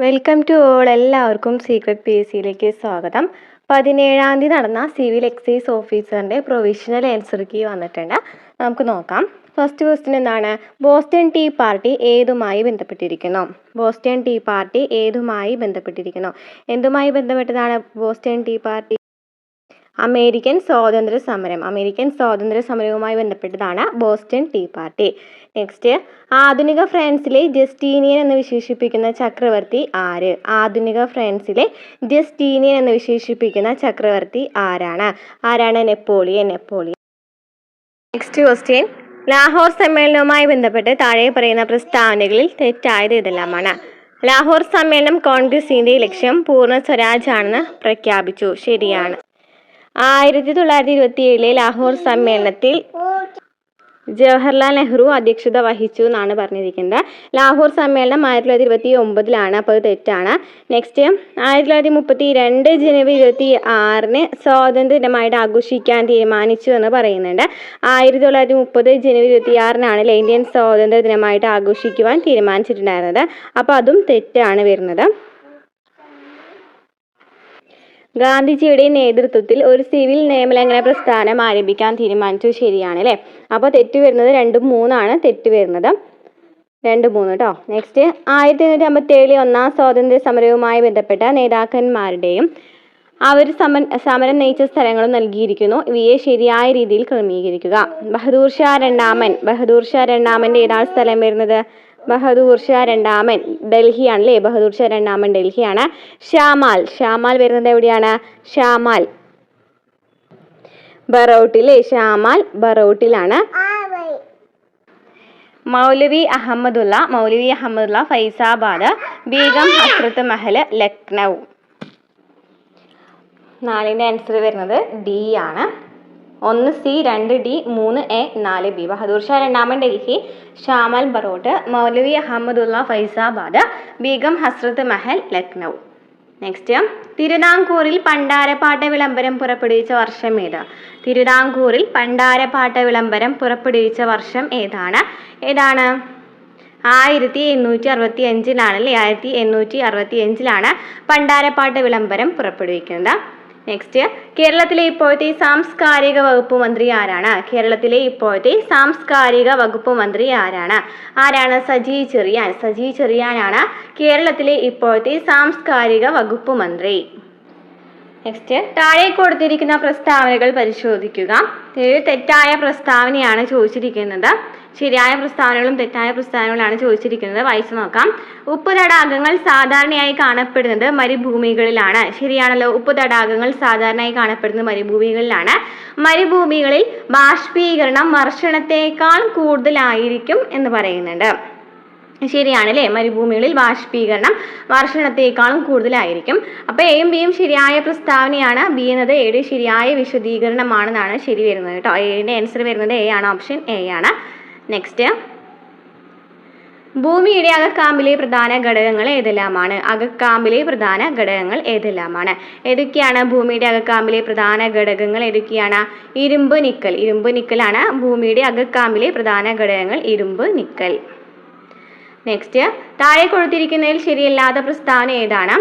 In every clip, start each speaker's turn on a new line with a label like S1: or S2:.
S1: Welcome to all. എല്ലാവർക്കും secret P S സിയിലേക്ക് സ്വാഗതം. 17-ാം തീയതി നടന്ന സിവിൽ എക്സൈസ് ഓഫീസറിൻ്റെ പ്രൊവിഷണൽ ആൻസർ കീ വന്നിട്ടുണ്ട്. നമുക്ക് നോക്കാം. ഫസ്റ്റ് ക്വസ്റ്റ്യൻ എന്താണ്? ബോസ്റ്റൺ ടീ പാർട്ടി ഏതുമായി ബന്ധപ്പെട്ടിരിക്കുന്നു? ബോസ്റ്റൺ ടീ പാർട്ടി ഏതുമായി ബന്ധപ്പെട്ടിരിക്കുന്നു? എന്തുമായി ബന്ധപ്പെട്ടതാണ് ബോസ്റ്റൺ ടീ പാർട്ടി? അമേരിക്കൻ സ്വാതന്ത്ര്യ സമരവുമായി ബന്ധപ്പെട്ടതാണ് ബോസ്റ്റൺ ടീ പാർട്ടി. നെക്സ്റ്റ്, ആധുനിക ഫ്രാൻസിലെ ജസ്റ്റീനിയൻ എന്ന് വിശേഷിപ്പിക്കുന്ന ചക്രവർത്തി ആര്? ആധുനിക ഫ്രാൻസിലെ ജസ്റ്റീനിയൻ എന്ന് വിശേഷിപ്പിക്കുന്ന ചക്രവർത്തി ആരാണ്? നെപ്പോളിയൻ. നെക്സ്റ്റ് ക്വസ്റ്റ്യൻ, ലാഹോർ സമ്മേളനവുമായി ബന്ധപ്പെട്ട് താഴെ പറയുന്ന പ്രസ്താവനകളിൽ തെറ്റായത് ഏതെല്ലാമാണ്? ലാഹോർ സമ്മേളനം കോൺഗ്രസിന്റെ ലക്ഷ്യം പൂർണ്ണ സ്വരാജ് ആണെന്ന് പ്രഖ്യാപിച്ചു. ശരിയാണ്. 1927 ലാഹോർ സമ്മേളനത്തിൽ ജവഹർലാൽ നെഹ്റു അധ്യക്ഷത വഹിച്ചു എന്നാണ് പറഞ്ഞിരിക്കുന്നത്. ലാഹോർ സമ്മേളനം 1929 അപ്പോൾ അത് തെറ്റാണ്. നെക്സ്റ്റ്, 1932 ജനുവരി 26 സ്വാതന്ത്ര്യ ദിനമായിട്ട് ആഘോഷിക്കാൻ തീരുമാനിച്ചു എന്ന് പറയുന്നുണ്ട്. 1930 ജനുവരി 26 ഇന്ത്യൻ സ്വാതന്ത്ര്യ ദിനമായിട്ട് ആഘോഷിക്കുവാൻ തീരുമാനിച്ചിട്ടുണ്ടായിരുന്നത്. അപ്പോൾ അതും തെറ്റാണ് വരുന്നത്. ഗാന്ധിജിയുടെ നേതൃത്വത്തിൽ ഒരു സിവിൽ നിയമലംഘന പ്രസ്ഥാനം ആരംഭിക്കാൻ തീരുമാനിച്ചു. ശരിയാണ് അല്ലേ? അപ്പോൾ തെറ്റ് വരുന്നത് 2, 3 തെറ്റ് വരുന്നത് 2, 3 കേട്ടോ. നെക്സ്റ്റ്, 1957 ഒന്നാം സ്വാതന്ത്ര്യ സമരവുമായി ബന്ധപ്പെട്ട നേതാക്കന്മാരുടെയും അവർ സമരം നയിച്ച സ്ഥലങ്ങളും നൽകിയിരിക്കുന്നു. ഇവയെ ശരിയായ രീതിയിൽ ക്രമീകരിക്കുക. ബഹദൂർ ഷാ രണ്ടാമൻ്റെ ഏതാണ് സ്ഥലം വരുന്നത്? ബഹദൂർ ഷാ രണ്ടാമൻ ഡൽഹിയാണല്ലേ? ബഹദൂർ ഷാ രണ്ടാമൻ ഡൽഹിയാണ്. ഷാമാൽ വരുന്നത് എവിടെയാണ്? ഷാമാൽ ബറോട്ടിലാണ്. മൗലവി അഹമ്മദുള്ള ഫൈസാബാദ്, ബീഗം ഹസ്രത്ത് മഹൽ ലക്നൗ. 4ന്റെ ആൻസർ വരുന്നത് ഡി ആണ്. 1C, 2D, 3A, 4B. Bahadur Shah രണ്ടാമൻ ഡൽഹി, ഷാമാൽ ബറോട്ട്, മൗലവി അഹമ്മദുള്ള ഫൈസാബാദ്, ബീഗം ഹസ്രത്ത് മഹൽ ലക്നൗ. നെക്സ്റ്റ്, തിരുവിതാംകൂറിൽ പണ്ടാരപ്പാട്ട വിളംബരം പുറപ്പെടുവിച്ച വർഷം ഏത്? തിരുവിതാംകൂറിൽ പണ്ടാരപ്പാട്ട വിളംബരം പുറപ്പെടുവിച്ച വർഷം ഏതാണ്? 1865 1865 പണ്ടാരപ്പാട്ട വിളംബരം പുറപ്പെടുവിക്കുന്നത്. നെക്സ്റ്റ്, കേരളത്തിലെ ഇപ്പോഴത്തെ സാംസ്കാരിക വകുപ്പ് മന്ത്രി ആരാണ്? സജി ചെറിയാനാണ് കേരളത്തിലെ ഇപ്പോഴത്തെ സാംസ്കാരിക വകുപ്പ് മന്ത്രി. നെക്സ്റ്റ്, താഴെ കൊടുത്തിരിക്കുന്ന പ്രസ്താവനകൾ പരിശോധിക്കുക. ഇത് തെറ്റായ പ്രസ്താവനയാണ് ചോദിച്ചിരിക്കുന്നത്. ശരിയായ പ്രസ്താവനകളും തെറ്റായ പ്രസ്താവനകളാണ് ചോദിച്ചിരിക്കുന്നത്. വായിച്ചു നോക്കാം. ഉപ്പ് തടാകങ്ങൾ സാധാരണയായി കാണപ്പെടുന്നത് മരുഭൂമികളിലാണ്. ശരിയാണല്ലോ. ഉപ്പ് തടാകങ്ങൾ സാധാരണയായി കാണപ്പെടുന്നത് മരുഭൂമികളിലാണ്. മരുഭൂമികളിൽ ബാഷ്പീകരണം വർഷണത്തേക്കാൾ കൂടുതലായിരിക്കും എന്ന് പറയുന്നുണ്ട്. ശരിയാണല്ലേ? മരുഭൂമികളിൽ ബാഷ്പീകരണം വർഷണത്തേക്കാളും കൂടുതലായിരിക്കും. അപ്പോൾ എയും ബിയും ശരിയായ പ്രസ്താവനയാണ്. ബി എന്നത് എയുടെ ശരിയായ വിശദീകരണമാണെന്നാണ് ശരി വരുന്നത് കേട്ടോ. എയുടെ ആൻസർ വരുന്നത് എ ആണ്. ഓപ്ഷൻ എ ആണ്. നെക്സ്റ്റ്, ഭൂമിയുടെ അകക്കാമ്പിലെ പ്രധാന ഘടകങ്ങൾ ഏതെല്ലാമാണ്? ഏതൊക്കെയാണ് ഭൂമിയുടെ അകക്കാമ്പിലെ പ്രധാന ഘടകങ്ങൾ? ഇരുമ്പ്, നിക്കലാണ് ഭൂമിയുടെ അകക്കാമ്പിലെ പ്രധാന ഘടകങ്ങൾ. ഇരുമ്പ്, നിക്കൽ. നെക്സ്റ്റ്, താഴെ കൊടുത്തിരിക്കുന്നതിൽ ശരിയല്ലാത്ത പ്രസ്താവന ഏതാണ്?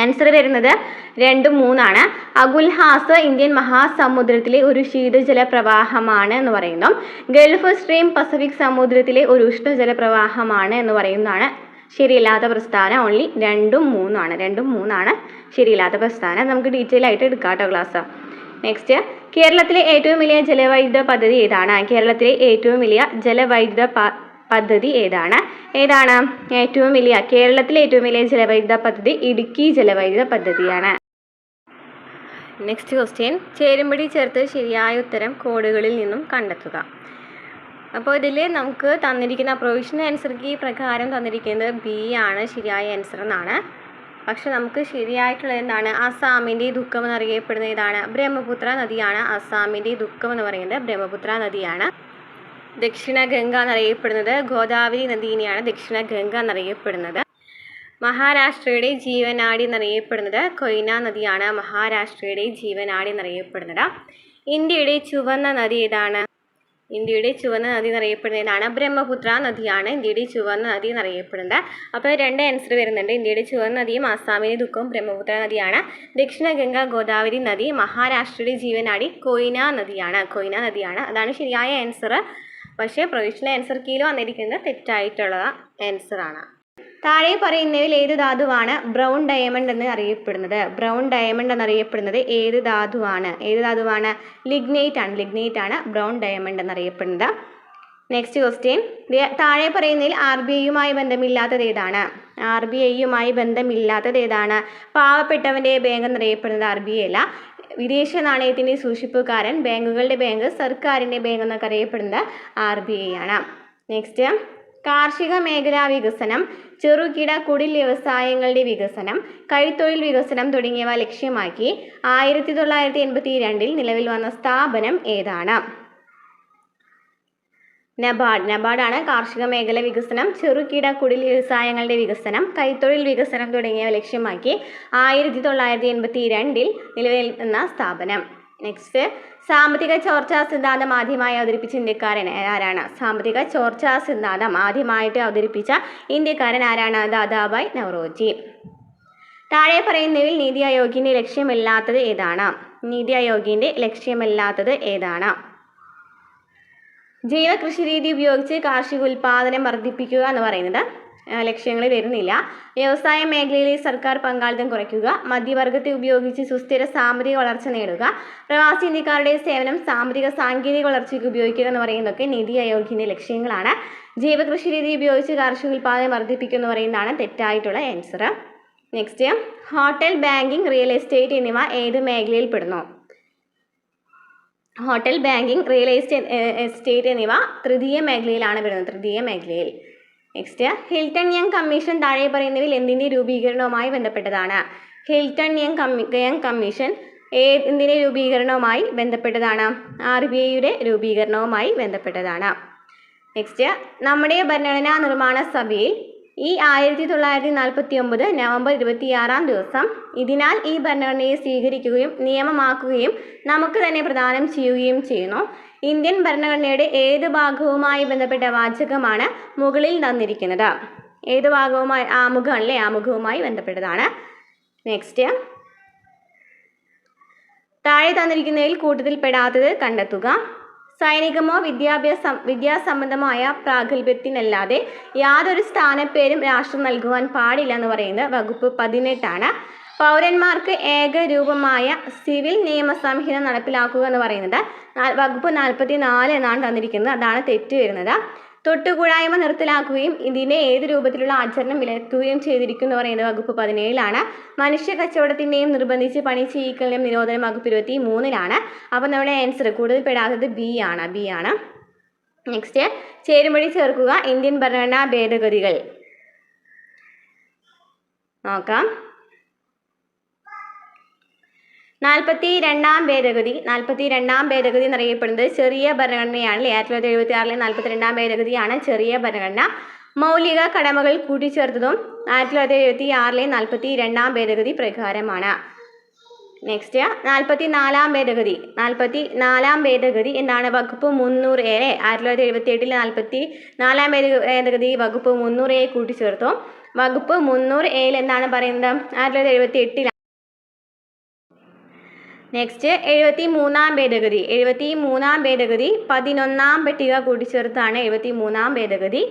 S1: ആൻസർ വരുന്നത് 2, 3 അഗുൽഹാസ് ഇന്ത്യൻ മഹാസമുദ്രത്തിലെ ഒരു ശീതജല പ്രവാഹമാണ് എന്ന് പറയുന്നു. ഗൾഫ് സ്ട്രീം പസഫിക് സമുദ്രത്തിലെ ഒരു ഉഷ്ണജല പ്രവാഹമാണ് എന്ന് പറയുന്നതാണ് ശരിയല്ലാത്ത പ്രസ്താവന. ഓൺലി 2, 3 ശരിയല്ലാത്ത പ്രസ്താവന. നമുക്ക് ഡീറ്റെയിൽ ആയിട്ട് എടുക്കാം കേട്ടോ ക്ലാസ്. നെക്സ്റ്റ്, കേരളത്തിലെ ഏറ്റവും വലിയ ജലവൈദ്യുത പദ്ധതി ഏതാണ്? കേരളത്തിലെ ഏറ്റവും വലിയ ജലവൈദ്യുത പദ്ധതി ഇടുക്കി ജലവൈദ്യുത പദ്ധതിയാണ്. നെക്സ്റ്റ് ക്വസ്റ്റ്യൻ, ചേരുംപടി ചേർത്ത് ശരിയായ ഉത്തരം കോഡുകളിൽ നിന്നും കണ്ടെത്തുക. അപ്പോൾ ഇതിൽ നമുക്ക് തന്നിരിക്കുന്ന പ്രൊവിഷണൽ ആൻസർ കീ പ്രകാരം തന്നിരിക്കുന്നത് ബി ആണ് ശരിയായ ആൻസർ എന്നാണ്. പക്ഷെ നമുക്ക് ശരിയായിട്ടുള്ളത് എന്താണ്? അസാമിൻ്റെ ദുഃഖം എന്നറിയപ്പെടുന്ന ഏതാണ്? ബ്രഹ്മപുത്ര നദിയാണ്. അസാമിൻ്റെ ദുഃഖം എന്ന് പറയുന്നത് ബ്രഹ്മപുത്ര നദിയാണ്. ദക്ഷിണ ഗംഗ എന്നറിയപ്പെടുന്നത് ഗോദാവരി നദീനെയാണ് ദക്ഷിണ ഗംഗ എന്നറിയപ്പെടുന്നത്. മഹാരാഷ്ട്രയുടെ ജീവനാഡി എന്നറിയപ്പെടുന്നത് കൊയ്ന നദിയാണ്. ഇന്ത്യയുടെ ചുവന്ന നദി ഏതാണ്? ഇന്ത്യയുടെ ചുവന്ന നദി എന്നറിയപ്പെടുന്നതാണ് ബ്രഹ്മപുത്ര നദിയാണ് ഇന്ത്യയുടെ ചുവന്ന നദി എന്നറിയപ്പെടുന്നത്. അപ്പോൾ 2 ആൻസർ വരുന്നുണ്ട്. ഇന്ത്യയുടെ ചുവന്ന നദിയും ആസാമിലെ ദുഃഖവും ബ്രഹ്മപുത്ര നദിയാണ്. ദക്ഷിണ ഗംഗ ഗോദാവരി നദി, മഹാരാഷ്ട്രയുടെ ജീവനാടി കൊയ്ന നദിയാണ്. അതാണ് ശരിയായ ആൻസർ. പക്ഷേ പ്രൊവിഷണൽ ആൻസർ കീയിൽ വന്നിരിക്കുന്നത് തെറ്റായിട്ടുള്ള ആൻസറാണ്. താഴെ പറയുന്നവയിൽ ഏത് ധാതുവാണ് ബ്രൗൺ ഡയമണ്ട് എന്ന് അറിയപ്പെടുന്നത്? ഏത് ധാതുവാണ്? ലിഗ്നൈറ്റ് ആണ് ബ്രൗൺ ഡയമണ്ട് എന്നറിയപ്പെടുന്നത്. നെക്സ്റ്റ് ക്വസ്റ്റ്യൻ, താഴെ പറയുന്നതിൽ ആർ ബി ഐയുമായി ബന്ധമില്ലാത്തത് ഏതാണ്? പാവപ്പെട്ടവൻ്റെ ബാങ്ക് എന്നറിയപ്പെടുന്നത് ആർ ബി ഐ അല്ല. വിദേശ നാണയത്തിൻ്റെ സൂക്ഷിപ്പുകാരൻ, ബാങ്കുകളുടെ ബാങ്ക്, സർക്കാരിൻ്റെ ബാങ്ക് എന്നൊക്കെ അറിയപ്പെടുന്നത് ആർ ബി ഐ ആണ്. നെക്സ്റ്റ്, കാർഷിക മേഖലാ വികസനം, ചെറുകിട കുടിൽ വ്യവസായങ്ങളുടെ വികസനം, കൈത്തൊഴിൽ വികസനം തുടങ്ങിയവ ലക്ഷ്യമാക്കി 1982 നിലവിൽ വന്ന സ്ഥാപനം ഏതാണ്? നബാർഡാണ് കാർഷിക മേഖല വികസനം, ചെറുകിട കുടിൽ വ്യവസായങ്ങളുടെ വികസനം, കൈത്തൊഴിൽ വികസനം തുടങ്ങിയവ ലക്ഷ്യമാക്കി 1982 നിലവിൽ വന്ന സ്ഥാപനം. നെക്സ്റ്റ്, സാമ്പത്തിക ചോർച്ചാ സിദ്ധാന്തം ആദ്യമായി അവതരിപ്പിച്ച ഇന്ത്യക്കാരൻ ആരാണ്? സാമ്പത്തിക ചോർച്ചാ സിദ്ധാന്തം ആദ്യമായിട്ട് അവതരിപ്പിച്ച ഇന്ത്യക്കാരൻ ആരാണ്? ദാദാഭായ് നവറോജി. താഴെ പറയുന്നതിൽ നീതി ആയോഗിൻ്റെ ലക്ഷ്യമില്ലാത്തത് ഏതാണ്? ജൈവ കൃഷി രീതി ഉപയോഗിച്ച് കാർഷിക ഉൽപാദനം വർദ്ധിപ്പിക്കുക എന്ന് പറയുന്നത് ലക്ഷ്യങ്ങളിൽ വരുന്നില്ല. വ്യവസായ മേഖലയിലെ സർക്കാർ പങ്കാളിത്തം കുറയ്ക്കുക, മധ്യവർഗത്തെ ഉപയോഗിച്ച് സുസ്ഥിര സാമ്പത്തിക വളർച്ച നേടുക, പ്രവാസി ഇന്ത്യക്കാരുടെ സേവനം സാമ്പത്തിക സാങ്കേതിക വളർച്ചയ്ക്ക് ഉപയോഗിക്കുക എന്ന് പറയുന്നതൊക്കെ നീതി ആയോഗിൻ്റെ ലക്ഷ്യങ്ങളാണ്. ജൈവ കൃഷി രീതി ഉപയോഗിച്ച് കാർഷിക ഉൽപാദനം വർദ്ധിപ്പിക്കുക എന്ന് പറയുന്നതാണ് തെറ്റായിട്ടുള്ള answer. Next, hotel, banking, real estate എന്നിവ ഏത് മേഖലയിൽ പെടുന്നു? ഹോട്ടൽ, ബാങ്കിങ്, റിയൽ എസ്റ്റേറ്റ് എന്നിവ തൃതീയ മേഖലയിലാണ് വരുന്നത്. നെക്സ്റ്റ്, ഹിൽട്ടൺ യങ് കമ്മീഷൻ താഴെ പറയുന്നവയിൽ എന്തിൻ്റെ രൂപീകരണവുമായി ബന്ധപ്പെട്ടതാണ്? ഹിൽട്ടൺ യങ് കമ്മീഷൻ എന്തിൻ്റെ രൂപീകരണവുമായി ബന്ധപ്പെട്ടതാണ്? ആർ ബി ഐയുടെ രൂപീകരണവുമായി ബന്ധപ്പെട്ടതാണ്. നെക്സ്റ്റ്, നമ്മുടെ ഭരണഘടനാ നിർമ്മാണ സഭയിൽ ഈ 1949 നവംബർ 26 ഇതിനാൽ ഈ ഭരണഘടനയെ സ്വീകരിക്കുകയും നിയമമാക്കുകയും നമുക്ക് തന്നെ പ്രദാനം ചെയ്യുകയും ചെയ്യുന്നു. ഇന്ത്യൻ ഭരണഘടനയുടെ ഏത് ഭാഗവുമായി ബന്ധപ്പെട്ട വാചകമാണ് മുകളിൽ തന്നിരിക്കുന്നത്? ഏത് ഭാഗവുമായി? ആമുഖവുമായി ബന്ധപ്പെട്ടതാണ്. നെക്സ്റ്റ്, താഴെ തന്നിരിക്കുന്നതിൽ കൂട്ടത്തിൽ പെടാത്തത് കണ്ടെത്തുക. സൈനികമോ വിദ്യാസംബന്ധമായ പ്രാഗൽഭ്യത്തിനല്ലാതെ യാതൊരു സ്ഥാനപ്പേരും രാഷ്ട്രം നൽകുവാൻ പാടില്ല എന്ന് പറയുന്നത് വകുപ്പ് 18 പൗരന്മാർക്ക് ഏകരൂപമായ സിവിൽ നിയമ സംഹിത നടപ്പിലാക്കുക എന്ന് പറയുന്നത് വകുപ്പ് 44 എന്നാണ് തന്നിരിക്കുന്നത്. അതാണ് തെറ്റ് വരുന്നത്. തൊട്ടുകൂടായ്മ നിർത്തലാക്കുകയും ഇതിനെ ഏത് രൂപത്തിലുള്ള ആചരണം വിലക്കുകയും ചെയ്തിരിക്കുന്നു എന്ന് പറയുന്നത് വകുപ്പ് 17 മനുഷ്യ കച്ചവടത്തിൻ്റെയും നിർബന്ധിച്ച് പണി ചെയ്യിക്കലിൻ്റെയും നിരോധനം വകുപ്പ് 23 അപ്പോൾ നമ്മുടെ ആൻസർ കൂടുതൽ പെടാത്തത് ബി ആണ്. നെക്സ്റ്റ്, ചേരുംപടി ചേർക്കുക. ഇന്ത്യൻ ഭരണഘടനാ ഭേദഗതികൾ നോക്കാം. 42ാം ഭേദഗതി എന്നറിയപ്പെടുന്നത് ചെറിയ ഭരണഘടനയാണ്. 1976 42ാം ഭേദഗതിയാണ് ചെറിയ ഭരണഘടന. മൗലിക കടമകൾ കൂട്ടിച്ചേർത്തതും 1976 42ാം ഭേദഗതി പ്രകാരമാണ്. നെക്സ്റ്റ്, 44ാം ഭേദഗതി എന്താണ്? വകുപ്പ് 300A 1978 44ാം ഭേദഗതി വകുപ്പ് 300A കൂട്ടിച്ചേർത്തു. വകുപ്പ് 300A എന്താണ് പറയുന്നത്? 1978 നെക്സ്റ്റ്, 73ാം ഭേദഗതി 11ാം പട്ടിക കൂട്ടിച്ചേർത്താണ് 73ാം ഭേദഗതി.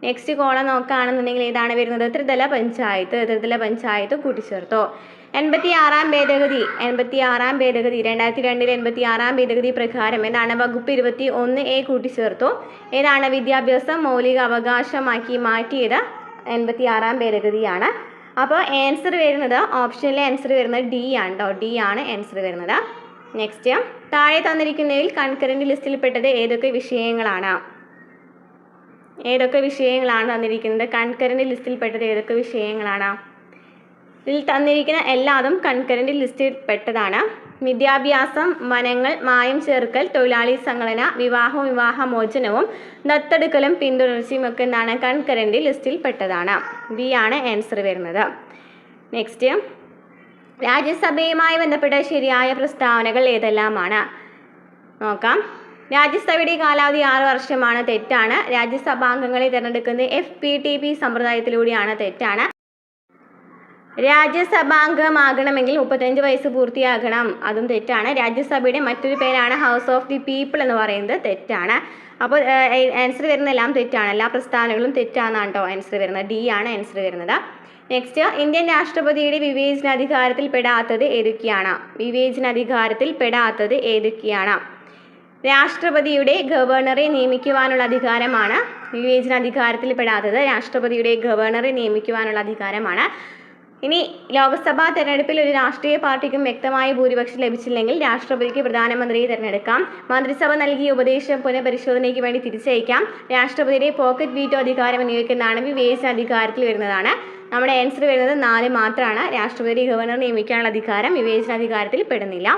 S1: നെക്സ്റ്റ് കോളം നോക്കുകയാണെന്നുണ്ടെങ്കിൽ ഏതാണ് വരുന്നത്? ത്രിതല പഞ്ചായത്ത് കൂട്ടിച്ചേർത്തു. 86ാം ഭേദഗതി 2002 86ാം ഭേദഗതി പ്രകാരം എന്താണ്? വകുപ്പ് 21A കൂട്ടിച്ചേർത്തു. ഏതാണ്? വിദ്യാഭ്യാസം മൗലിക അവകാശമാക്കി മാറ്റിയത് 86ാം ഭേദഗതിയാണ്. അപ്പോൾ ആൻസർ വരുന്നത് ഓപ്ഷനിലെ ആൻസർ വരുന്നത് ഡി ആണ് ആൻസർ വരുന്നത്. നെക്സ്റ്റ്, താഴെ തന്നിരിക്കുന്നതിൽ കൺകറന്റ് ലിസ്റ്റിൽപ്പെട്ടത് ഏതൊക്കെ വിഷയങ്ങളാണ് തന്നിരിക്കുന്നത്? കൺകറന്റ് ലിസ്റ്റിൽപ്പെട്ടത് ഏതൊക്കെ വിഷയങ്ങളാണ്? ഇതിൽ തന്നിരിക്കുന്ന എല്ലാതും കൺകറന്റ് ലിസ്റ്റിൽ പെട്ടതാണ്. വിദ്യാഭ്യാസം, വനങ്ങൾ, മായം ചേർക്കൽ, തൊഴിലാളി സംഘടന, വിവാഹവും വിവാഹമോചനവും, ദത്തെടുക്കലും പിന്തുടർച്ചയും ഒക്കെ എന്താണ്? കൺകറന്റ് ലിസ്റ്റിൽ പെട്ടതാണ്. ബി ആണ് ആൻസർ വരുന്നത്. നെക്സ്റ്റ്, രാജ്യസഭയുമായി ബന്ധപ്പെട്ട ശരിയായ പ്രസ്താവനകൾ ഏതെല്ലാമാണ് നോക്കാം. രാജ്യസഭയുടെ കാലാവധി 6 വർഷമാണ്. തെറ്റാണ്. രാജ്യസഭാംഗങ്ങളെ തിരഞ്ഞെടുക്കുന്നത് FPTP സമ്പ്രദായത്തിലൂടെയാണ്. തെറ്റാണ്. രാജ്യസഭാംഗമാകണമെങ്കിൽ 35 വയസ്സ് പൂർത്തിയാകണം. അതും തെറ്റാണ്. രാജ്യസഭയുടെ മറ്റൊരു പേരാണ് ഹൗസ് ഓഫ് ദി പീപ്പിൾ എന്ന് പറയുന്നത്. തെറ്റാണ്. അപ്പോൾ ആൻസർ വരുന്നതെല്ലാം തെറ്റാണ്. എല്ലാ പ്രസ്താവനകളും തെറ്റാണെന്നാണ് കേട്ടോ ആൻസർ വരുന്നത്. D ആണ് ആൻസർ വരുന്നത്. നെക്സ്റ്റ്, ഇന്ത്യൻ രാഷ്ട്രപതിയുടെ വിവേചനാധികാരത്തിൽ പെടാത്തത് ഏതൊക്കെയാണ്? വിവേചനാധികാരത്തിൽ പെടാത്തത് ഏതൊക്കെയാണ്? രാഷ്ട്രപതിയുടെ ഗവർണറെ നിയമിക്കുവാനുള്ള അധികാരമാണ് വിവേചനാധികാരത്തിൽ പെടാത്തത്. രാഷ്ട്രപതിയുടെ ഗവർണറെ നിയമിക്കുവാനുള്ള അധികാരമാണ്. ഇനി ലോക്സഭാ തെരഞ്ഞെടുപ്പിൽ ഒരു രാഷ്ട്രീയ പാർട്ടിക്കും വ്യക്തമായ ഭൂരിപക്ഷം ലഭിച്ചില്ലെങ്കിൽ രാഷ്ട്രപതിക്ക് പ്രധാനമന്ത്രിയെ തിരഞ്ഞെടുക്കാം. മന്ത്രിസഭ നൽകിയ ഉപദേശം പുനഃപരിശോധനയ്ക്ക് വേണ്ടി തിരിച്ചയക്കാം. രാഷ്ട്രപതിയുടെ പോക്കറ്റ് വീറ്റോ അധികാരം എന്നിവയ്ക്കെന്നാണ് വിവേചനാധികാരത്തിൽ വരുന്നതാണ്. നമ്മുടെ ആൻസർ വരുന്നത് 4 മാത്രമാണ്. രാഷ്ട്രപതി ഗവർണർ നിയമിക്കാനുള്ള അധികാരം വിവേചനാധികാരത്തിൽ പെടുന്നില്ല.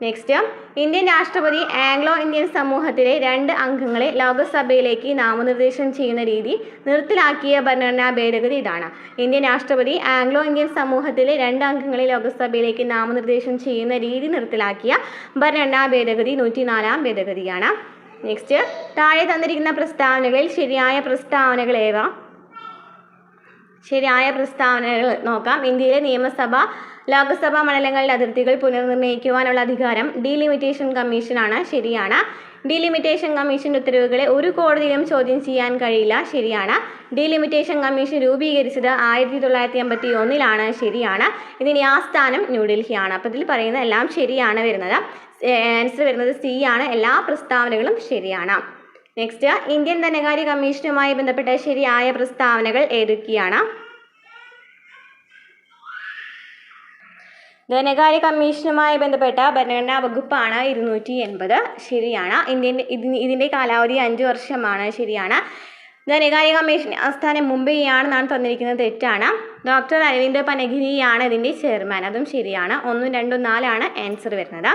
S1: നെക്സ്റ്റ്, ഇന്ത്യൻ രാഷ്ട്രപതി ആംഗ്ലോ ഇന്ത്യൻ സമൂഹത്തിലെ 2 അംഗങ്ങളെ ലോക്സഭയിലേക്ക് നാമനിർദ്ദേശം ചെയ്യുന്ന രീതി നിർത്തലാക്കിയ ഭരണഘടനാ ഭേദഗതി ഇതാണ്. ഇന്ത്യൻ രാഷ്ട്രപതി ആംഗ്ലോ ഇന്ത്യൻ സമൂഹത്തിലെ 2 അംഗങ്ങളെ ലോക്സഭയിലേക്ക് നാമനിർദ്ദേശം ചെയ്യുന്ന രീതി നിർത്തലാക്കിയ ഭരണഘടനാ ഭേദഗതി 104-ാം ഭേദഗതിയാണ്. നെക്സ്റ്റ്, താഴെ തന്നിരിക്കുന്ന പ്രസ്താവനകളിൽ ശരിയായ പ്രസ്താവനകൾ ഏവ? ശരിയായ പ്രസ്താവനകൾ നോക്കാം. ഇന്ത്യയിലെ നിയമസഭ ലോക്സഭാ മണ്ഡലങ്ങളുടെ അതിർത്തികൾ പുനർനിർണ്ണയിക്കുവാനുള്ള അധികാരം ഡീലിമിറ്റേഷൻ കമ്മീഷനാണ്. ശരിയാണ്. ഡീലിമിറ്റേഷൻ കമ്മീഷൻ്റെ ഉത്തരവുകളെ ഒരു കോടതിയിലും ചോദ്യം ചെയ്യാൻ കഴിയില്ല. ശരിയാണ്. ഡീലിമിറ്റേഷൻ കമ്മീഷൻ രൂപീകരിച്ചത് 1981-ലാണ്. ശരിയാണ്. ഇതിൻ്റെ ആസ്ഥാനം ന്യൂഡൽഹിയാണ്. അപ്പോൾ ഇതിൽ പറയുന്ന എല്ലാം ശരിയാണ് വരുന്നത്. ആൻസർ വരുന്നത് C ആണ്. എല്ലാ പ്രസ്താവനകളും ശരിയാണ്. നെക്സ്റ്റ്, ഇന്ത്യൻ ധനകാര്യ കമ്മീഷനുമായി ബന്ധപ്പെട്ട ശരിയായ പ്രസ്താവനകൾ ഏതൊക്കെയാണ്? ധനകാര്യ കമ്മീഷനുമായി ബന്ധപ്പെട്ട ഭരണഘടനാ വകുപ്പാണ് 280. ശരിയാണ്. ഇതിൻ്റെ കാലാവധി 5 വർഷമാണ്. ശരിയാണ്. ധനകാര്യ കമ്മീഷൻ ആസ്ഥാനം മുംബൈയാണെന്നാണ് തന്നിരിക്കുന്നത്. തെറ്റാണ്. ഡോക്ടർ അരവിന്ദ് പനഗിരിയാണ് ഇതിൻ്റെ ചെയർമാൻ. അതും ശരിയാണ്. 1, 2, 4 ആൻസർ വരുന്നത്.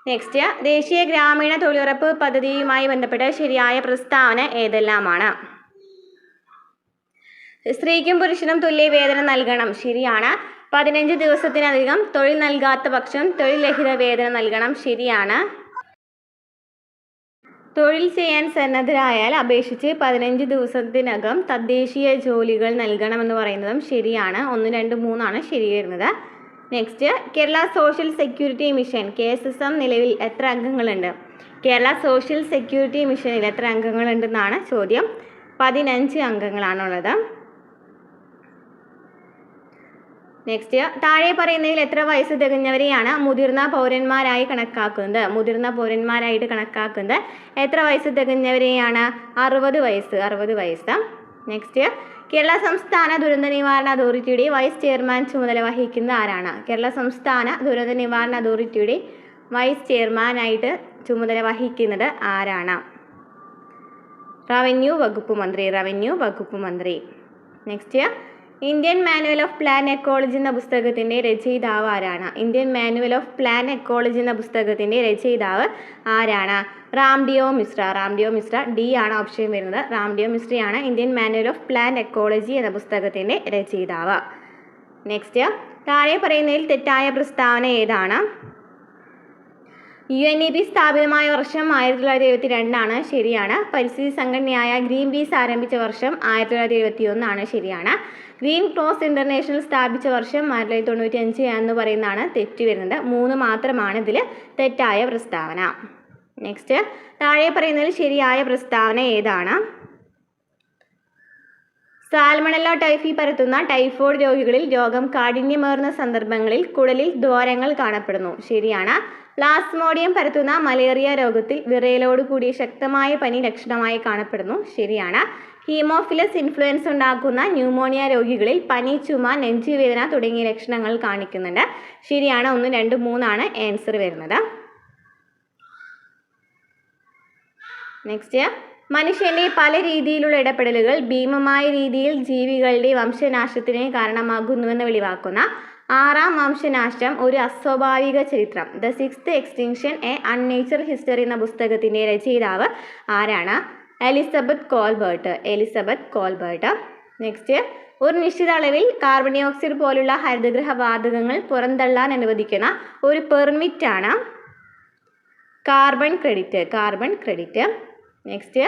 S1: നെക്സ്റ്റ്, ദേശീയ ഗ്രാമീണ തൊഴിലുറപ്പ് പദ്ധതിയുമായി ബന്ധപ്പെട്ട ശരിയായ പ്രസ്താവന ഏതെല്ലാമാണ്? സ്ത്രീക്കും പുരുഷനും തുല്യ വേതനം നൽകണം. ശരിയാണ്. 15 ദിവസത്തിനധികം തൊഴിൽ നൽകാത്ത പക്ഷം തൊഴിൽ രഹിത വേതനം നൽകണം. ശരിയാണ്. തൊഴിൽ ചെയ്യാൻ സന്നദ്ധരായാൽ അപേക്ഷിച്ച് 15 ദിവസത്തിനകം തദ്ദേശീയ ജോലികൾ നൽകണമെന്ന് പറയുന്നതും ശരിയാണ്. 1, 2, 3 ശരി വരുന്നത്. Next, Kerala social security mission KSSM നിലവിൽ എത്ര അംഗങ്ങളുണ്ട്? കേരള സോഷ്യൽ സെക്യൂരിറ്റി മിഷനിൽ എത്ര അംഗങ്ങളുണ്ടെന്നാണ് ചോദ്യം. 15 അംഗങ്ങളാണുള്ളത്. നെക്സ്റ്റ്, താഴെ പറയുന്നതിൽ എത്ര വയസ്സ് തികഞ്ഞവരെയാണ് മുതിർന്ന പൗരന്മാരായി കണക്കാക്കുന്നത്? മുതിർന്ന പൗരന്മാരായിട്ട് കണക്കാക്കുന്നത് എത്ര വയസ്സ് തികഞ്ഞവരെയാണ്? 60 വയസ്സ്. 60 വയസ്സ്. നെക്സ്റ്റ്, കേരള സംസ്ഥാന ദുരന്ത നിവാരണ അതോറിറ്റിയുടെ വൈസ് ചെയർമാൻ ചുമതല വഹിക്കുന്ന ആരാണ്? കേരള സംസ്ഥാന ദുരന്ത നിവാരണ അതോറിറ്റിയുടെ വൈസ് ചെയർമാനായിട്ട് ചുമതല വഹിക്കുന്നത് ആരാണ്? റവന്യൂ വകുപ്പ് മന്ത്രി. റവന്യൂ വകുപ്പ് മന്ത്രി. Next, Indian manual of plant ecology എന്ന പുസ്തകത്തിൻ്റെ രചയിതാവ് ആരാണ്? Indian manual of plant ecology എന്ന പുസ്തകത്തിൻ്റെ രചയിതാവ് ആരാണ്? റാംഡിയോ മിശ്ര. റാംഡിയോ മിശ്ര. D ആണ് ഓപ്ഷൻ വരുന്നത്. റാംഡിയോ മിശ്രയാണ് Indian manual of plant ecology എന്ന പുസ്തകത്തിൻ്റെ രചയിതാവ്. നെക്സ്റ്റ്, താഴെ പറയുന്നതിൽ തെറ്റായ പ്രസ്താവന ഏതാണ്? UNEP സ്ഥാപിതമായ വർഷം 1972 ശരിയാണ്. പരിസ്ഥിതി സംഘടനയായ ഗ്രീൻ പീസ് ആരംഭിച്ച വർഷം 1971 ശരിയാണ്. ഗ്രീൻ ക്രോസ് ഇന്റർനാഷണൽ സ്ഥാപിച്ച വർഷം 1995 എന്ന് പറയുന്നതാണ് തെറ്റ് വരുന്നത്. 3 മാത്രമാണ് ഇതിൽ തെറ്റായ പ്രസ്താവന. നെക്സ്റ്റ്, താഴെ പറയുന്നതിൽ ശരിയായ പ്രസ്താവന ഏതാണ്? സാൽമണല്ല ടൈഫി പരത്തുന്ന ടൈഫോയിഡ് രോഗികളിൽ രോഗം കാഠിന്യമേറുന്ന സന്ദർഭങ്ങളിൽ കുടലിൽ ദ്വാരങ്ങൾ കാണപ്പെടുന്നു. ശരിയാണ്. പ്ലാസ്മോഡിയം പരത്തുന്ന മലേറിയ രോഗത്തിൽ വിറയലോട് കൂടിയ ശക്തമായ പനി ലക്ഷണമായി കാണപ്പെടുന്നു. ശരിയാണ്. ഹീമോഫിലസ് ഇൻഫ്ലുവൻസ് ഉണ്ടാക്കുന്ന ന്യൂമോണിയ രോഗികളിൽ പനി, ചുമ, നെഞ്ചുവേദന തുടങ്ങിയ ലക്ഷണങ്ങൾ കാണിക്കുന്നുണ്ട്. ശരിയാണ്. 1, 2, 3 ആൻസർ വരുന്നത്. നെക്സ്റ്റ്, മനുഷ്യൻ്റെ പല രീതിയിലുള്ള ഇടപെടലുകൾ ഭീമമായ രീതിയിൽ ജീവികളുടെ വംശനാശത്തിന് കാരണമാകുന്നുവെന്ന് വെളിവാക്കുന്ന 6ാം വംശനാശം ഒരു അസ്വാഭാവിക ചരിത്രം the 6th extinction a unnatural history എന്ന പുസ്തകത്തിൻ്റെ രചയിതാവ് ആരാണ്? Elizabeth Kolbert. Elizabeth Kolbert. Next, ഒരു നിശ്ചിത അളവിൽ കാർബൺ ഡൈ ഓക്സൈഡ് പോലുള്ള ഹരിതഗൃഹ വാതകങ്ങൾ പുറന്തള്ളാൻ അനുവദിക്കുന്ന ഒരു പെർമിറ്റാണ് കാർബൺ ക്രെഡിറ്റ്. നെക്സ്റ്റ്,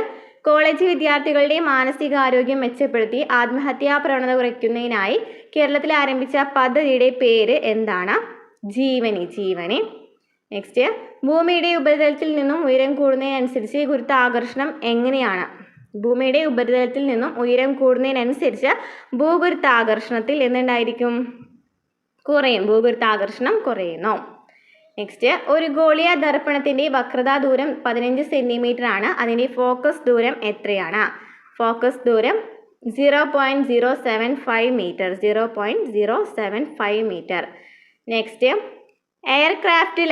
S1: കോളേജ് വിദ്യാർത്ഥികളുടെ മാനസികാരോഗ്യം മെച്ചപ്പെടുത്തി ആത്മഹത്യാ പ്രവണത കുറയ്ക്കുന്നതിനായി കേരളത്തിൽ ആരംഭിച്ച പദ്ധതിയുടെ പേര് എന്താണ്? ജീവനി. നെക്സ്റ്റ്, ഭൂമിയുടെ ഉപരിതലത്തിൽ നിന്നും ഉയരം കൂടുന്നതിനനുസരിച്ച് ഗുരുത്വാകർഷണം എങ്ങനെയാണ്? ഭൂമിയുടെ ഉപരിതലത്തിൽ നിന്നും ഉയരം കൂടുന്നതിനനുസരിച്ച് ഭൂഗുരുത്വാകർഷണത്തിൽ എന്തുണ്ടായിരിക്കും? ഭൂഗുരുത്വാകർഷണം കുറയുന്നു. നെക്സ്റ്റ്, ഒരു ഗോളീയ ദർപ്പണത്തിൻ്റെ വക്രതാ ദൂരം 15 സെൻറ്റിമീറ്റർ ആണ്. അതിൻ്റെ ഫോക്കസ് ദൂരം എത്രയാണ്? ഫോക്കസ് ദൂരം 0.075 metre. Next, aircraft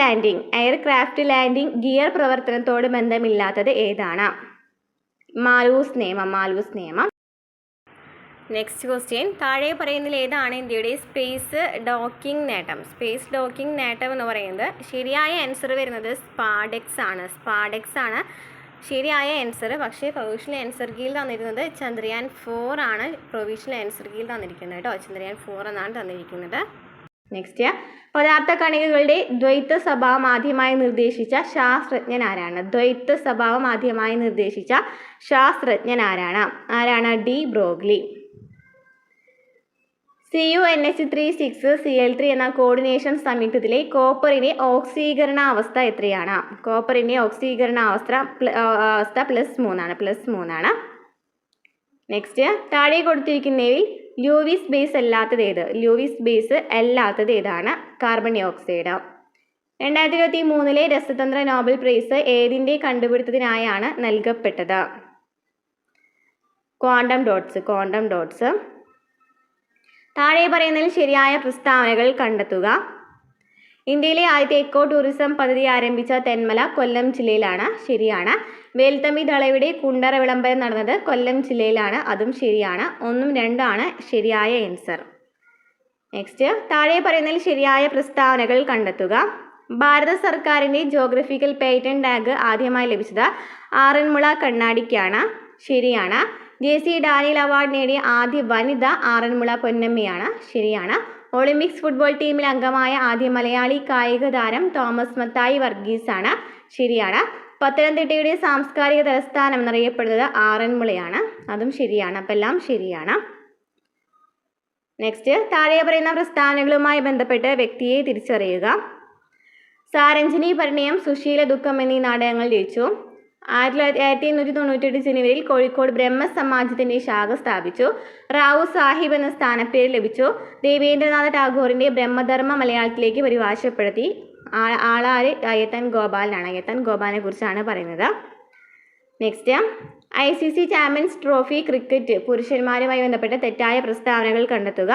S1: landing gear പ്രവർത്തനത്തോട് ബന്ധമില്ലാത്തത് ഏതാണ്? മാലൂസ് നിയമം. നെക്സ്റ്റ് ക്വസ്റ്റ്യൻ, താഴെ പറയുന്നതിൽ ഏതാണ് ഇന്ത്യയുടെ സ്പേസ് ഡോക്കിംഗ് നേട്ടം എന്ന് പറയുന്നത്? ശരിയായ ആൻസർ വരുന്നത് സ്പാഡെക്സ് ആണ് ശരിയായ ആൻസർ. പക്ഷേ പ്രൊവിഷണൽ ആൻസർ കീയിൽ തന്നിരുന്നത് ചന്ദ്രയാൻ 4 ആണ്. പ്രൊവിഷണൽ ആൻസർ കീയിൽ തന്നിരിക്കുന്നത് കേട്ടോ, ചന്ദ്രയാൻ 4 എന്നാണ് തന്നിരിക്കുന്നത്. നെക്സ്റ്റ്, പദാർത്ഥ കണികകളുടെ ദ്വൈത സ്വഭാവം ആദ്യമായി നിർദ്ദേശിച്ച ശാസ്ത്രജ്ഞൻ ആരാണ്? D Broglie. CuNH3 എന്ന കോർഡിനേഷൻ സംയുക്തത്തിലെ കോപ്പറിന്റെ ഓക്സീകരണ അവസ്ഥ എത്രയാണ്? കോപ്പറിന്റെ ഓക്സീകരണ അവസ്ഥ +3 ആണ്. നെക്സ്റ്റ്, താഴെ കൊടുത്തിരിക്കുന്നവയിൽ ലൂയിസ് ബേസ് അല്ലാത്തത് ഏതാണ്? Carbon dioxide. 2023 രസതന്ത്ര നോബൽ പ്രൈസ് ഏതിൻ്റെ കണ്ടുപിടുത്തത്തിനായാണ് നൽകപ്പെട്ടത്? Quantum dots. താഴെ പറയുന്നതിൽ ശരിയായ പ്രസ്താവനകൾ കണ്ടെത്തുക. ഇന്ത്യയിലെ ആദ്യത്തെ എക്കോ ടൂറിസം പദ്ധതി ആരംഭിച്ച തെന്മല കൊല്ലം ജില്ലയിലാണ്. ശരിയാണ്. വേൽത്തമ്പി ദളവയുടെ കുണ്ടറ വിളംബരം നടന്നത് കൊല്ലം ജില്ലയിലാണ്. അതും ശരിയാണ്. 1ഉം 2ഉം ആണ് ശരിയായ ആൻസർ. നെക്സ്റ്റ്, താഴെ പറയുന്നതിൽ ശരിയായ പ്രസ്താവനകൾ കണ്ടെത്തുക. ഭാരത സർക്കാരിൻ്റെ ജോഗ്രഫിക്കൽ പേറ്റന്റ് ടാഗ് ആദ്യമായി ലഭിച്ചത് ആറന്മുള കണ്ണാടിക്കാണ്. ശരിയാണ്. JC ഡാനിയൽ അവാർഡ് നേടിയ ആദ്യ വനിത ആറന്മുള പൊന്നമ്മയാണ്. ശരിയാണ്. ഒളിമ്പിക്സ് ഫുട്ബോൾ ടീമിൽ അംഗമായ ആദ്യ മലയാളി കായിക താരം തോമസ് മത്തായി വർഗീസ് ആണ്. ശരിയാണ്. പത്തനംതിട്ടയുടെ സാംസ്കാരിക തലസ്ഥാനം എന്നറിയപ്പെടുന്നത് ആറന്മുളയാണ്. അതും ശരിയാണ്. അപ്പം എല്ലാം ശരിയാണ്. നെക്സ്റ്റ്, താഴെ പറയുന്ന പ്രസ്താവനകളുമായി ബന്ധപ്പെട്ട് വ്യക്തിയെ തിരിച്ചറിയുക. സാരഞ്ജനി, പരിണയം, സുശീല, ദുഃഖം എന്നീ നാടകങ്ങൾ രചിച്ചു. 1898 ജനുവരിയിൽ കോഴിക്കോട് ബ്രഹ്മസമാജത്തിൻ്റെ ശാഖ സ്ഥാപിച്ചു. റാവു സാഹിബ് എന്ന സ്ഥാനപ്പേര് ലഭിച്ചു. ദേവേന്ദ്രനാഥ ടാഗോറിൻ്റെ ബ്രഹ്മധർമ്മ മലയാളത്തിലേക്ക് പരിഭാഷപ്പെടുത്തി. ആളാര്? അയ്യത്തൻ ഗോപാലിനെ കുറിച്ചാണ് പറയുന്നത്. Next, ICC champions trophy cricket പുരുഷന്മാരുമായി ബന്ധപ്പെട്ട തെറ്റായ പ്രസ്താവനകൾ കണ്ടെത്തുക.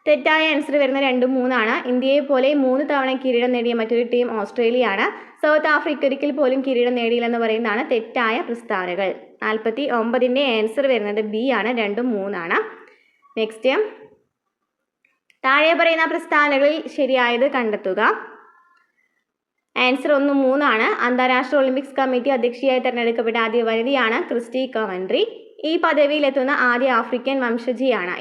S1: തെറ്റായ ആൻസർ വരുന്ന 2ഉം 3ഉം ആണ്. ഇന്ത്യയെ പോലെ 3 തവണ കിരീടം നേടിയ മറ്റൊരു ടീം ഓസ്ട്രേലിയയാണ്. സൗത്ത് ആഫ്രിക്ക ഒരിക്കൽ പോലും കിരീടം നേടിയില്ലെന്ന് പറയുന്നതാണ് തെറ്റായ പ്രസ്താവനകൾ. 49ൻ്റെ ആൻസർ വരുന്നത് B ആണ്. 2ഉം 3ഉം ആണ്. നെക്സ്റ്റ്, താഴെ പറയുന്ന പ്രസ്താവനകളിൽ ശരിയായത് കണ്ടെത്തുക. ആൻസർ 1ഉം 3ഉം ആണ്. അന്താരാഷ്ട്ര ഒളിമ്പിക്സ് കമ്മിറ്റി അധ്യക്ഷയായി തിരഞ്ഞെടുക്കപ്പെട്ട ആദ്യ വനിതയാണ് ക്രിസ്റ്റി കവൻട്രി. ഈ പദവിയിലെത്തുന്ന ആദ്യ ആഫ്രിക്കൻ വംശജിയാണ്.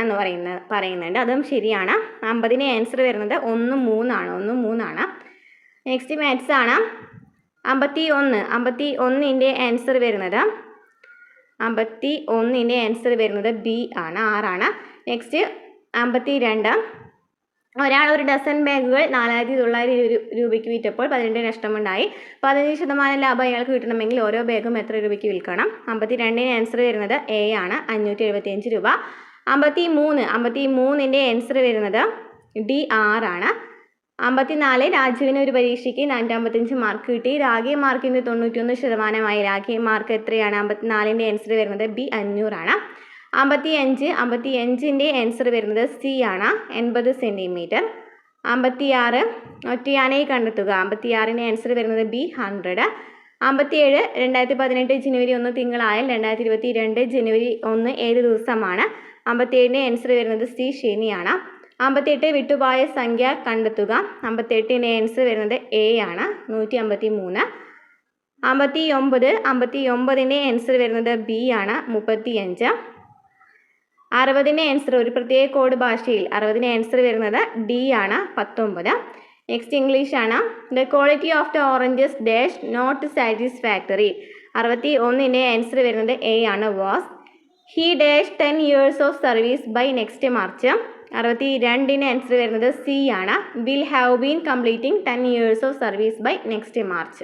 S1: എന്ന് പറയുന്നുണ്ട്. അതും ശരിയാണ്. 50ന് ആൻസർ വരുന്നത് 1ഉം 3ഉം ആണ്. നെക്സ്റ്റ്, മാത്സ് ആണ്. 51ൻ്റെ ആൻസർ വരുന്നത് B ആണ്. 6ആണ്. നെക്സ്റ്റ്, 52. ഒരാൾ ഒരു ഡസൻ ബാഗുകൾ 4900 രൂപയ്ക്ക് വിറ്റപ്പോൾ 12 നഷ്ടമുണ്ടായി. 15% ലാഭം അയാൾക്ക് കിട്ടണമെങ്കിൽ ഓരോ ബാഗും എത്ര രൂപയ്ക്ക് വിൽക്കണം? 52ന് ആൻസർ വരുന്നത് A ആണ്. 575 രൂപ. 53ൻ്റെ ആൻസർ വരുന്നത് D 6 ആണ്. 54 രാജുവിന് ഒരു പരീക്ഷയ്ക്ക് 455 മാർക്ക് കിട്ടി. രാഗി മാർക്കിന് 91%. രാഗി മാർക്ക് എത്രയാണ്? 54ൻ്റെ ആൻസർ വരുന്നത് B 500 ആണ്. 55ൻ്റെ ആൻസർ വരുന്നത് C ആണ്. 80 സെൻറ്റിമീറ്റർ. 56 ഒറ്റയാനയെ കണ്ടെത്തുക. 56ൻ്റെ ആൻസർ വരുന്നത് B 100. 57 2018 ജനുവരി 1 തിങ്കളായാൽ 2022 ജനുവരി 1 ഏത് ദിവസമാണ്? 57ൻ്റെ ആൻസർ വരുന്നത് C ശനിയാണ്. 58 വിട്ടുപോയ സംഖ്യ കണ്ടെത്തുക. 58ൻ്റെ ആൻസർ വരുന്നത് A ആണ്. 153. 59ൻ്റെ ആൻസർ വരുന്നത് B ആണ്. 35. 60ൻ്റെ ആൻസർ ഒരു പ്രത്യേക കോഡ് ഭാഷയിൽ 60ൻ്റെ ആൻസർ വരുന്നത് D ആണ്. 19. നെക്സ്റ്റ് ഇംഗ്ലീഷ് ആണ്. The quality of the oranges dash not satisfactory. 61ൻ്റെ ആൻസർ വരുന്നത് എ ആണ്, was. He dash 10 years of service by next March. 62ൻ്റെ ആൻസർ വരുന്നത് സി ആണ്, will have been completing 10 years of service by next March.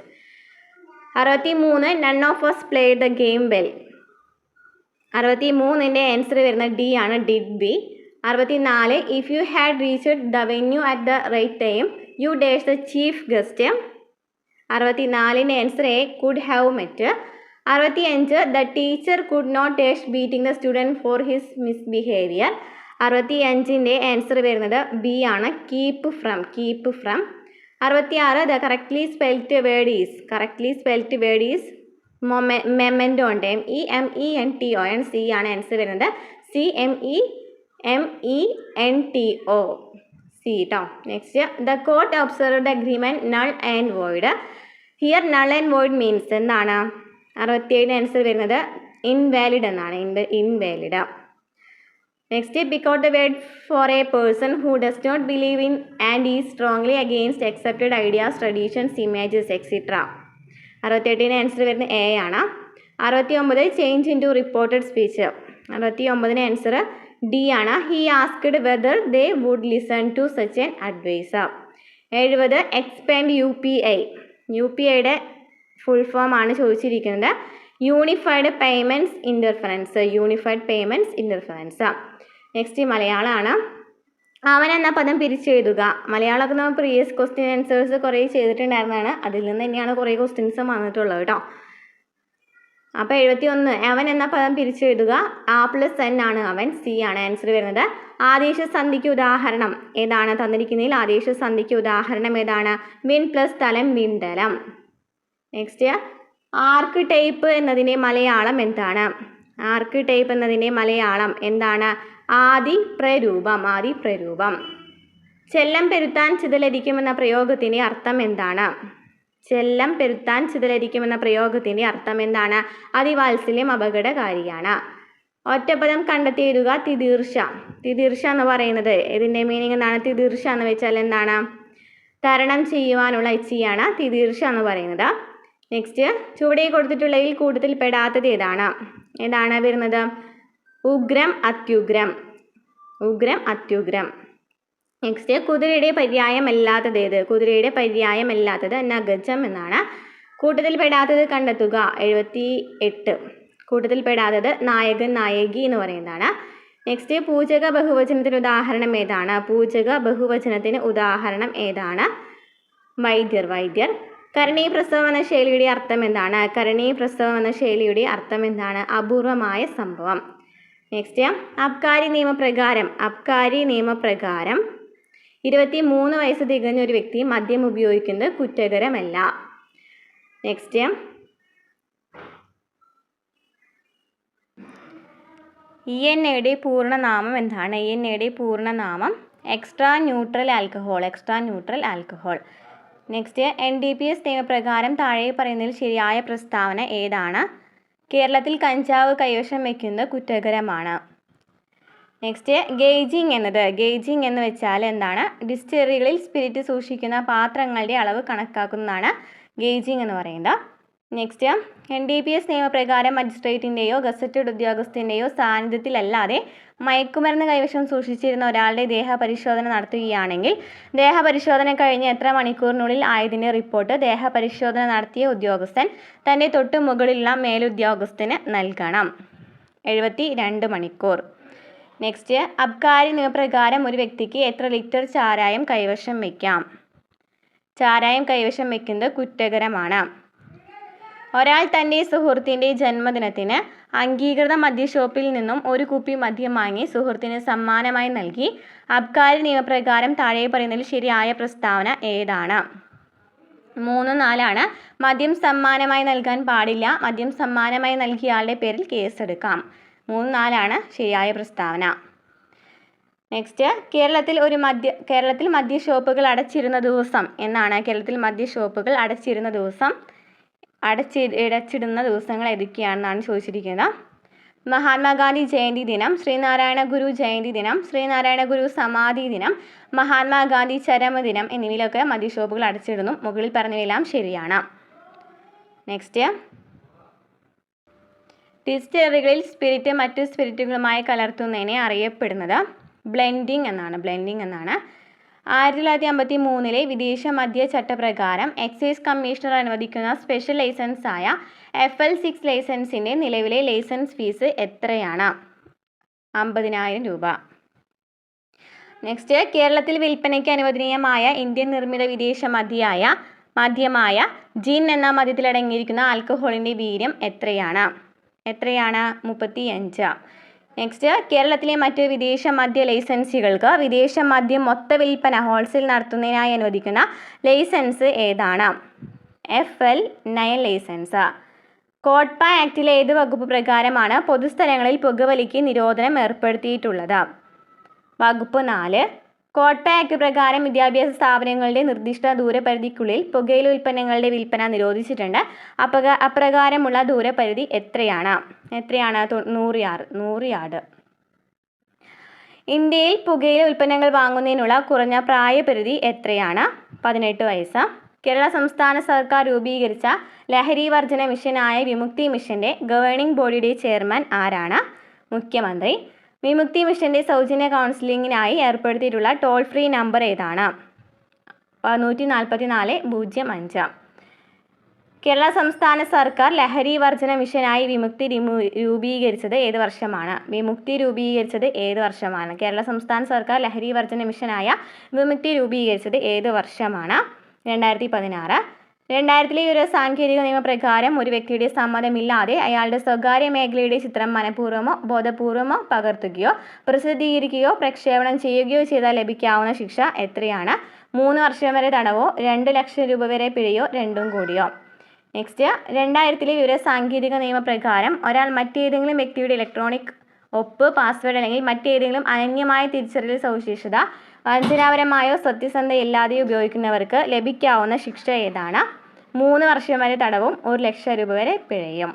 S1: 63 none of us played the game well. 63ൻ്റെ answer വരുന്നത് D ആണ്, did be. 64 if you had reached the venue at the right time you dash the chief guest. 64ൻ്റെ answer A, could have met. 65 the teacher could not dash beating the student for his misbehaviour. 65ൻ്റെ answer വരുന്നത് B ആണ്, keep from. 66 the correctly spelt word is memento ഉണ്ട്, MEMENTO. C ആണ് answer വരുന്നത്, CMEMENTO, C കേട്ടോ. Next the court observe the agreement null and void. Here null and void means എന്താണ്? 67ൻ്റെ answer വരുന്നത് ഇൻവാലിഡ് എന്നാണ്, invalid. Next pick out the word for a person who does not believe in and is strongly against accepted ideas, traditions, images, etcetera. 68ൻ്റെ answer വരുന്നത് A ആണ്. 69 change into reported speech. 69ൻ്റെ answer D ആണ്, he asked whether they would listen to such an advice. 70 expand UPIയുടെ full form ആണ് ചോദിച്ചിരിക്കുന്നത്, unified payments interference. Next മലയാളമാണ്. അവൻ എന്ന പദം പിരിച്ചെഴുതുക. മലയാളമൊക്കെ നമ്മൾ പ്രീവിയസ് ക്വസ്റ്റ്യൻ ആൻസേഴ്സ് കുറേ ചെയ്തിട്ടുണ്ടായിരുന്നതാണ്, അതിൽ നിന്ന് തന്നെയാണ് കുറേ ക്വസ്റ്റ്യൻസ് വന്നിട്ടുള്ളത് കേട്ടോ. അപ്പോൾ 71 അവൻ എന്ന പദം പിരിച്ചെഴുതുക. A+N ആണ് അവൻ, സി ആണ് ആൻസർ വരുന്നത്. ആദേശ സന്ധിക്ക് ഉദാഹരണം ഏതാണ്? തന്നിരിക്കുന്നതിൽ ആദേശ സന്ധിക്ക് ഉദാഹരണം ഏതാണ്? വിൻ പ്ലസ് തലം, വിൻതലം. നെക്സ്റ്റ് ആർക്ക് ടൈപ്പ് എന്നതിൻ്റെ മലയാളം എന്താണ്? ആദിപ്രരൂപം. ചെല്ലം പെരുത്താൻ ചിതലരിക്കുമെന്ന പ്രയോഗത്തിൻ്റെ അർത്ഥം എന്താണ്? അതിവാത്സല്യം അപകടകാരിയാണ്. ഒറ്റപ്പദം കണ്ടെത്തി എഴുതുക. തിതീർഷ എന്ന് പറയുന്നത് ഇതിൻ്റെ മീനിങ് എന്താണ്? തിതീർഷ എന്ന് വെച്ചാൽ എന്താണ്? തരണം ചെയ്യുവാനുള്ള ഇച്ഛയാണ് തിതീർഷ എന്ന് പറയുന്നത്. നെക്സ്റ്റ് ചുവടെ കൊടുത്തിട്ടുള്ളതിൽ കൂട്ടത്തിൽ പെടാത്തത് ഏതാണ് വരുന്നത്? ഉഗ്രം, അത്യുഗ്രം. നെക്സ്റ്റ് കുതിരയുടെ പര്യായമല്ലാത്തത് നഗജം എന്നാണ്. കൂട്ടത്തിൽ പെടാത്തത് കണ്ടെത്തുക. 78 കൂട്ടത്തിൽ പെടാത്തത് നായകൻ, നായകി എന്ന് പറയുന്നതാണ്. നെക്സ്റ്റ് പൂജക ബഹുവചനത്തിന് ഉദാഹരണം ഏതാണ്? വൈദ്യർ. കരണീ പ്രസവം എന്ന ശൈലിയുടെ അർത്ഥം എന്താണ്? അപൂർവമായ സംഭവം. നെക്സ്റ്റ് അബ്കാരി നിയമപ്രകാരം 23 വയസ്സ് തികഞ്ഞ ഒരു വ്യക്തി മദ്യം ഉപയോഗിക്കുന്നത് കുറ്റകരമല്ല. നെക്സ്റ്റ് ENAയുടെ പൂർണ്ണനാമം എന്താണ്? ENAയുടെ പൂർണ്ണനാമം extra neutral alcohol. Next NDPS നിയമപ്രകാരം താഴെ പറയുന്നതിൽ ശരിയായ പ്രസ്താവന ഏതാണ്? കേരളത്തിൽ കഞ്ചാവ് കൈവശം വയ്ക്കുന്നത് കുറ്റകരമാണ്. നെക്സ്റ്റ് ഗേജിങ് എന്ന് വെച്ചാൽ എന്താണ്? ഡിസ്റ്റിലറികളിൽ സ്പിരിറ്റ് സൂക്ഷിക്കുന്ന പാത്രങ്ങളുടെ അളവ് കണക്കാക്കുന്നതാണ് ഗേജിങ് എന്ന് പറയുന്നത്. നെക്സ്റ്റ് NDPS നിയമപ്രകാരം മജിസ്ട്രേറ്റിൻ്റെയോ ഗസറ്റഡ് ഉദ്യോഗസ്ഥൻ്റെയോ സാന്നിധ്യത്തിലല്ലാതെ മയക്കുമരുന്ന് കൈവശം സൂക്ഷിച്ചിരുന്ന ഒരാളുടെ ദേഹപരിശോധന നടത്തുകയാണെങ്കിൽ ദേഹപരിശോധന കഴിഞ്ഞ് എത്ര മണിക്കൂറിനുള്ളിൽ ആയതിൻ്റെ റിപ്പോർട്ട് ദേഹപരിശോധന നടത്തിയ ഉദ്യോഗസ്ഥൻ തൻ്റെ തൊട്ടു മുകളിലുള്ള മേലുദ്യോഗസ്ഥന് നൽകണം. 72 മണിക്കൂർ. നെക്സ്റ്റ് അബ്കാരി നിയമപ്രകാരം ഒരു വ്യക്തിക്ക് എത്ര ലിറ്റർ ചാരായം കൈവശം വയ്ക്കാം? ചാരായം കൈവശം വയ്ക്കുന്നത് കുറ്റകരമാണ്. ഒരാൾ തൻ്റെ സുഹൃത്തിൻ്റെ ജന്മദിനത്തിന് അംഗീകൃത മദ്യഷോപ്പിൽ നിന്നും ഒരു കുപ്പി മദ്യം വാങ്ങി സുഹൃത്തിന് സമ്മാനമായി നൽകി. അബ്കാരി നിയമപ്രകാരം താഴെ പറയുന്നതിൽ ശരിയായ പ്രസ്താവന ഏതാണ്? 3, 4 മദ്യം സമ്മാനമായി നൽകാൻ പാടില്ല. മദ്യം സമ്മാനമായി നൽകിയ ആളുടെ പേരിൽ കേസെടുക്കാം. 3, 4 ശരിയായ പ്രസ്താവന. നെക്സ്റ്റ് കേരളത്തിൽ മദ്യഷോപ്പുകൾ അടച്ചിരുന്ന ദിവസം എന്നാണ്? കേരളത്തിൽ മദ്യഷോപ്പുകൾ അടച്ചിടുന്ന ദിവസങ്ങൾ ഏതൊക്കെയാണെന്നാണ് ചോദിച്ചിരിക്കുന്നത്. മഹാത്മാഗാന്ധി ജയന്തി ദിനം, ശ്രീനാരായണ ഗുരു ജയന്തി ദിനം, ശ്രീനാരായണ ഗുരു സമാധി ദിനം, മഹാത്മാഗാന്ധി ചരമദിനം എന്നിവയിലൊക്കെ മദ്യഷോപ്പുകൾ അടച്ചിടുന്നു. മുകളിൽ പറഞ്ഞവയെല്ലാം ശരിയാണ്. നെക്സ്റ്റ്, ഡിസ്റ്റിലറികളിൽ സ്പിരിറ്റ് മറ്റു സ്പിരിറ്റുകളുമായി കലർത്തുന്നതിനെ അറിയപ്പെടുന്നത് ബ്ലെൻഡിങ് എന്നാണ്. 1953 വിദേശ മദ്യ ചട്ടപ്രകാരം എക്സൈസ് കമ്മീഷണർ അനുവദിക്കുന്ന സ്പെഷ്യൽ ലൈസൻസായ FL6 ലൈസൻസിൻ്റെ നിലവിലെ ലൈസൻസ് ഫീസ് എത്രയാണ്? 50,000 രൂപ. നെക്സ്റ്റ്, കേരളത്തിൽ വിൽപ്പനയ്ക്ക് അനുവദനീയമായ ഇന്ത്യൻ നിർമ്മിത വിദേശ മദ്യമായ ജിൻ എന്ന മദ്യത്തിലടങ്ങിയിരിക്കുന്ന ആൽക്കഹോളിൻ്റെ വീര്യം എത്രയാണ്? 35. നെക്സ്റ്റ്, കേരളത്തിലെ മറ്റ് വിദേശ മദ്യ ലൈസൻസുകൾക്ക് വിദേശ മദ്യം മൊത്ത വിൽപ്പന ഹോൾസെയിൽ നടത്തുന്നതിനായി അനുവദിക്കുന്ന ലൈസൻസ് ഏതാണ്? FL9 licence. കോട്ട്പ ആക്ടിലെ ഏത് വകുപ്പ് പ്രകാരമാണ് പൊതുസ്ഥലങ്ങളിൽ പുകവലിക്ക് നിരോധനം ഏർപ്പെടുത്തിയിട്ടുള്ളത്? വകുപ്പ് 4. കോട്ട്പ ആക്ട് പ്രകാരം വിദ്യാഭ്യാസ സ്ഥാപനങ്ങളുടെ നിർദ്ദിഷ്ട ദൂരപരിധിക്കുള്ളിൽ പുകയില ഉൽപ്പന്നങ്ങളുടെ വിൽപ്പന നിരോധിച്ചിട്ടുണ്ട്. അപ്രകാരമുള്ള ദൂരപരിധി എത്രയാണ്? 100 യാർഡ്. ഇന്ത്യയിൽ പുകയില ഉൽപ്പന്നങ്ങൾ വാങ്ങുന്നതിനുള്ള കുറഞ്ഞ പ്രായപരിധി എത്രയാണ്? 18 വയസ്സ്. കേരള സംസ്ഥാന സർക്കാർ രൂപീകരിച്ച ലഹരി വർജന മിഷനായ വിമുക്തി മിഷന്റെ ഗവേണിംഗ് ബോഡിയുടെ ചെയർമാൻ ആരാണ്? മുഖ്യമന്ത്രി. വിമുക്തി മിഷന്റെ സൗജന്യ കൗൺസിലിങ്ങിനായി ഏർപ്പെടുത്തിയിട്ടുള്ള ടോൾ ഫ്രീ നമ്പർ ഏതാണ്? 144-05. കേരള സംസ്ഥാന സർക്കാർ ലഹരി വർജന മിഷനായി രൂപീകരിച്ചത് ഏത് വർഷമാണ്? വിമുക്തി രൂപീകരിച്ചത് ഏത് വർഷമാണ്? കേരള സംസ്ഥാന സർക്കാർ ലഹരി വർജന മിഷനായ വിമുക്തി രൂപീകരിച്ചത് ഏത് വർഷമാണ്? 2016. 2000 ഒരു സാങ്കേതിക നിയമപ്രകാരം ഒരു വ്യക്തിയുടെ സമ്മതമില്ലാതെ അയാളുടെ സ്വകാര്യ മേഖലയുടെ ചിത്രം മനഃപൂർവ്വമോ ബോധപൂർവമോ പകർത്തുകയോ പ്രസിദ്ധീകരിക്കുകയോ പ്രക്ഷേപണം ചെയ്യുകയോ ചെയ്താൽ ലഭിക്കാവുന്ന ശിക്ഷ എത്രയാണ്? 3 വർഷം വരെ തടവോ 2 ലക്ഷം രൂപ വരെ പിഴയോ രണ്ടും കൂടിയോ? നെക്സ്റ്റ്, 2000 വിവര സാങ്കേതിക നിയമപ്രകാരം ഒരാൾ മറ്റേതെങ്കിലും വ്യക്തിയുടെ ഇലക്ട്രോണിക് ഒപ്പ്, പാസ്വേഡ് അല്ലെങ്കിൽ മറ്റേതെങ്കിലും അനന്യമായ തിരിച്ചറിയൽ സവിശേഷത വഞ്ചനാപരമായോ സത്യസന്ധതയില്ലാതെയോ ഉപയോഗിക്കുന്നവർക്ക് ലഭിക്കാവുന്ന ശിക്ഷ ഏതാണ്? 3 വർഷം വരെ തടവും 1 ലക്ഷം രൂപ വരെ പിഴയും.